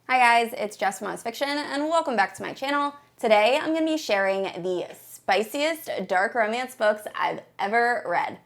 Hi guys, it's Jess from Honest Fiction, and welcome back to my channel. Today I'm going to be sharing the spiciest dark romance books I've ever read.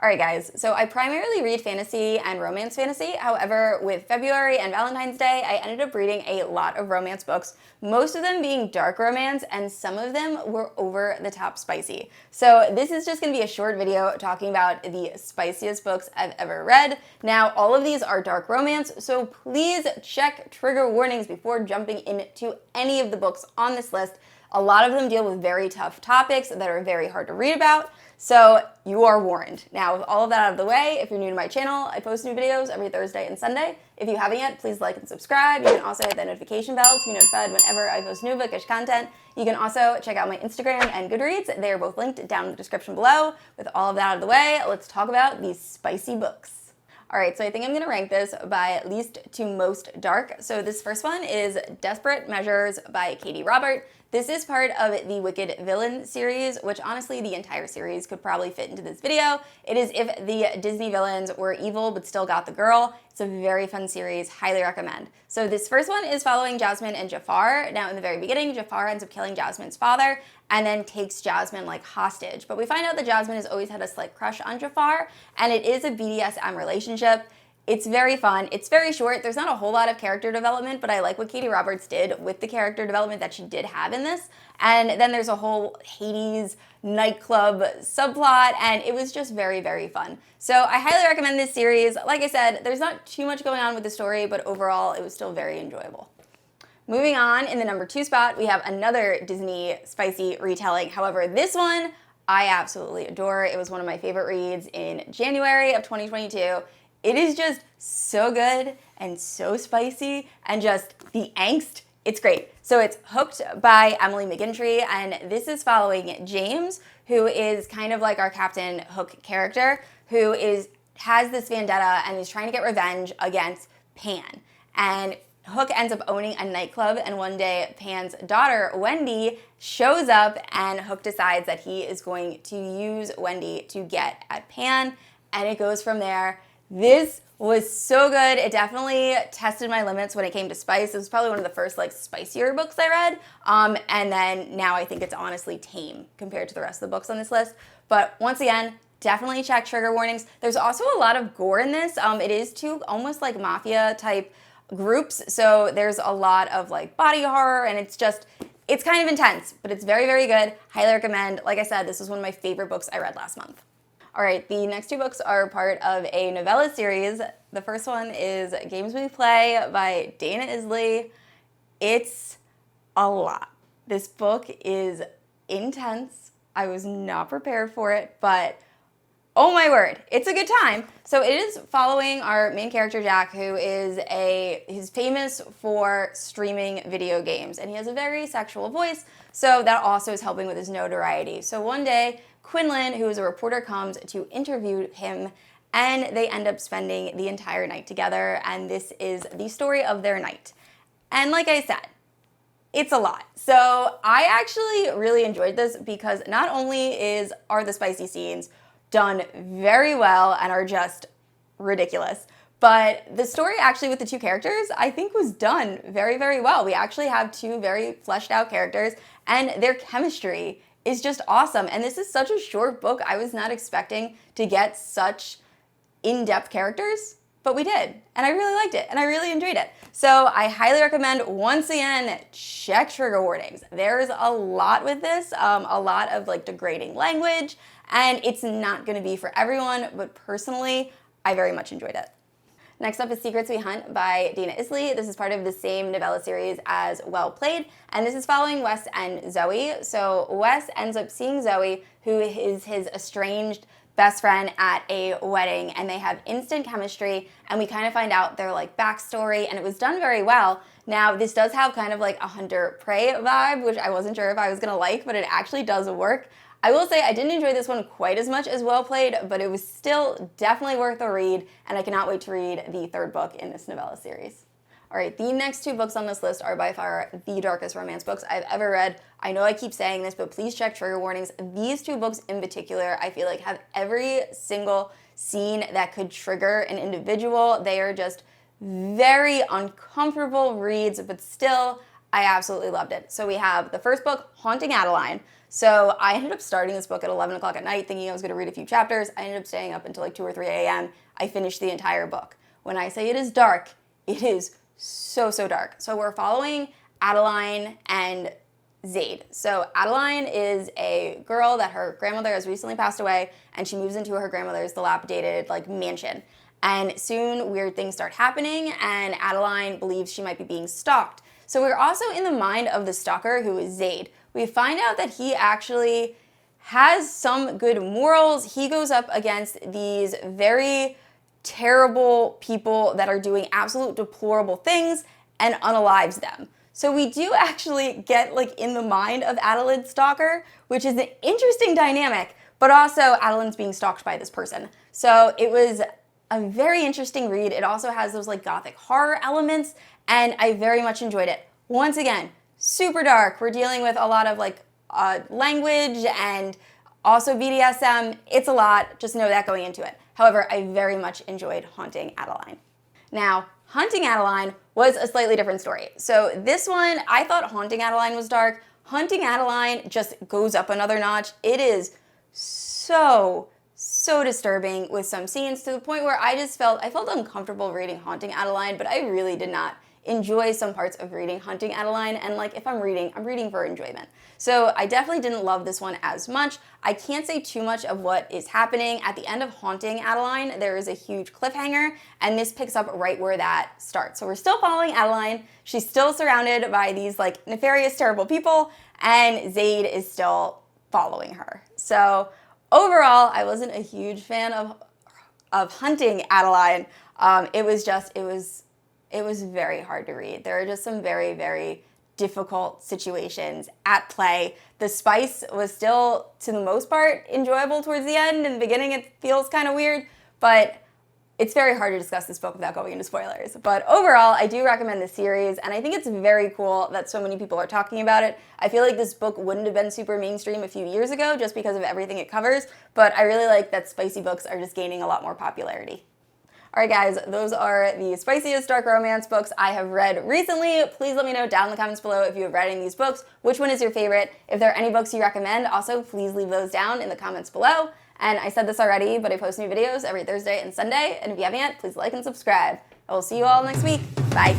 Alright guys, so I primarily read fantasy and romance fantasy. However, with February and Valentine's Day, I ended up reading a lot of romance books, most of them being dark romance, and some of them were over the top spicy. So this is just going to be a short video talking about the spiciest books I've ever read. Now, all of these are dark romance, so please check trigger warnings before jumping into any of the books on this list. A lot of them deal with very tough topics that are very hard to read about, so you are warned. Now, with all of that out of the way, if you're new to my channel, I post new videos every Thursday and Sunday. If you haven't yet, please like and subscribe. You can also hit that notification bell to be notified whenever I post new bookish content. You can also check out my Instagram and Goodreads. They are both linked down in the description below. With all of that out of the way, let's talk about these spicy books. Alright, so I think I'm going to rank this by least to most dark. So this first one is Desperate Measures by Katee Robert. This is part of the Wicked Villain series, which honestly the entire series could probably fit into this video. It is if the Disney villains were evil but still got the girl. It's a very fun series, highly recommend. So this first one is following Jasmine and Jafar. Now in the very beginning, Jafar ends up killing Jasmine's father and then takes Jasmine like hostage. But we find out that Jasmine has always had a slight crush on Jafar, and it is a BDSM relationship. It's very fun. It's very short. There's not a whole lot of character development, but I like what Katee Roberts did with the character development that she did have in this. And then there's a whole Hades nightclub subplot, and it was just very, very fun. So I highly recommend this series. Like I said, there's not too much going on with the story, but overall it was still very enjoyable. Moving on, in the number 2 spot, we have another Disney spicy retelling. However, this one I absolutely adore. It was one of my favorite reads in January of 2022. It is just so good and so spicy, and just the angst, it's great. So it's Hooked by Emily McIntire, and this is following James, who is kind of like our Captain Hook character, who has this vendetta and is trying to get revenge against Pan. And Hook ends up owning a nightclub, and one day Pan's daughter, Wendy, shows up, and Hook decides that he is going to use Wendy to get at Pan, and it goes from there. This was so good. It definitely tested my limits when it came to spice. It was probably one of the first like spicier books I read. And then now I think it's honestly tame compared to the rest of the books on this list. But once again, definitely check trigger warnings. There's also a lot of gore in this. It is two almost like mafia type groups. So there's a lot of like body horror, and it's kind of intense, but it's very, very good. Highly recommend. Like I said, this was one of my favorite books I read last month. Alright, the next 2 books are part of a novella series. The first one is Games We Play by Dana Isley. It's a lot. This book is intense. I was not prepared for it, but oh my word, it's a good time. So it is following our main character, Jack, who he's famous for streaming video games, and he has a very sexual voice, so that also is helping with his notoriety. So one day, Quinlan, who is a reporter, comes to interview him, and they end up spending the entire night together, and this is the story of their night. And like I said, it's a lot. So I actually really enjoyed this because not only are the spicy scenes done very well and are just ridiculous, but the story actually with the 2 characters I think was done very, very well. We actually have 2 very fleshed out characters, and their chemistry is just awesome. And this is such a short book. I was not expecting to get such in-depth characters, but we did. And I really liked it, and I really enjoyed it. So I highly recommend, once again, check trigger warnings. There's a lot with this, a lot of like degrading language, and it's not going to be for everyone, but personally, I very much enjoyed it. Next up is Secrets We Hunt by Dana Isley. This is part of the same novella series as Well Played, and this is following Wes and Zoe. So Wes ends up seeing Zoe, who is his estranged best friend, at a wedding, and they have instant chemistry, and we kind of find out their like backstory, and it was done very well. Now this does have kind of like a hunter-prey vibe, which I wasn't sure if I was gonna like, but it actually does work. I will say I didn't enjoy this one quite as much as Well Played, but it was still definitely worth a read, and I cannot wait to read the 3rd book in this novella series. All right, the next two books on this list are by far the darkest romance books I've ever read. I know I keep saying this, but please check trigger warnings. These two books in particular, I feel like have every single scene that could trigger an individual. They are just very uncomfortable reads, but still, I absolutely loved it. So we have the first book, Haunting Adeline. So I ended up starting this book at 11 o'clock at night thinking I was going to read a few chapters. I ended up staying up until like 2 or 3 a.m. I finished the entire book. When I say it is dark, it is so, so dark. So we're following Adeline and Zaid. So Adeline is a girl that her grandmother has recently passed away, and she moves into her grandmother's dilapidated like mansion. And soon weird things start happening, and Adeline believes she might be being stalked. So we're also in the mind of the stalker, who is Zaid. We find out that he actually has some good morals. He goes up against these very terrible people that are doing absolute deplorable things and unalives them. So we do actually get like in the mind of Adeline's stalker, which is an interesting dynamic, but also Adeline's being stalked by this person. So it was a very interesting read. It also has those like gothic horror elements, and I very much enjoyed it. Once again, super dark. We're dealing with a lot of like language and also BDSM. It's a lot. Just know that going into it. However, I very much enjoyed Haunting Adeline. Now, Haunting Adeline was a slightly different story. So this one, I thought Haunting Adeline was dark. Haunting Adeline just goes up another notch. It is so disturbing with some scenes to the point where I felt uncomfortable reading Haunting Adeline, but I really did not enjoy some parts of reading Haunting Adeline, and like if I'm reading for enjoyment. So I definitely didn't love this one as much. I can't say too much of what is happening. At the end of Haunting Adeline, there is a huge cliffhanger, and this picks up right where that starts. So we're still following Adeline. She's still surrounded by these like nefarious, terrible people, and Zaid is still following her. So overall, I wasn't a huge fan of Haunting Adeline. It was very hard to read. There are just some very, very difficult situations at play. The spice was still, to the most part, enjoyable towards the end. In the beginning, it feels kind of weird, but it's very hard to discuss this book without going into spoilers. But overall, I do recommend this series, and I think it's very cool that so many people are talking about it. I feel like this book wouldn't have been super mainstream a few years ago just because of everything it covers, but I really like that spicy books are just gaining a lot more popularity. Alright guys, those are the spiciest dark romance books I have read recently. Please let me know down in the comments below if you have read any of these books, which one is your favorite. If there are any books you recommend, also please leave those down in the comments below. And I said this already, but I post new videos every Thursday and Sunday, and if you haven't yet, please like and subscribe. I will see you all next week. Bye!